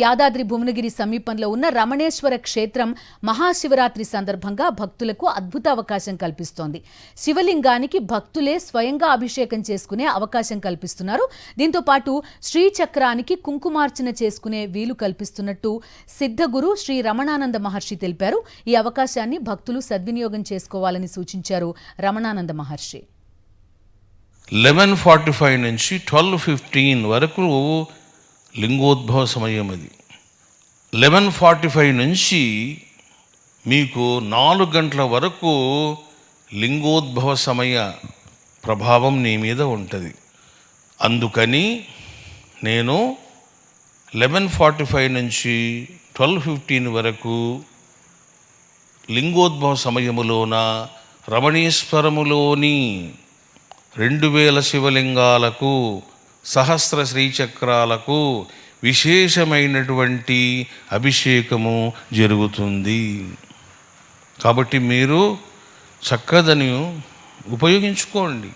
యాదాద్రి భువనగిరి సమీపంలో ఉన్న రమణేశ్వర క్షేత్రం మహాశివరాత్రి సందర్భంగా భక్తులకు అద్భుత అవకాశం కల్పిస్తోంది. శివలింగానికి భక్తులే స్వయంగా అభిషేకం చేసుకునే అవకాశం కల్పిస్తున్నారు. దీంతో పాటు శ్రీచక్రానికి కుంకుమార్చన చేసుకునే వీలు కల్పిస్తున్నట్టు సిద్ధగురు శ్రీ రమణానంద మహర్షి తెలిపారు. ఈ అవకాశాన్ని భక్తులు సద్వినియోగం చేసుకోవాలని సూచించారు రమణానంద మహర్షి. 11:45 నుంచి 12:15 వరకు లింగోద్భవ సమయం. అది 11:45 నుంచి మీకు 4 గంటల వరకు లింగోద్భవ సమయ ప్రభావం నీ మీద ఉంటుంది. అందుకని నేను 11:45 నుంచి 12:15 వరకు లింగోద్భవ సమయములోన రమణేశ్వరములోని 2000 శివలింగాలకు సహస్ర శ్రీచక్రాలకు విశేషమైనటువంటి అభిషేకము జరుగుతుంది. కాబట్టి మీరు చక్కదని ఉపయోగించుకోండి.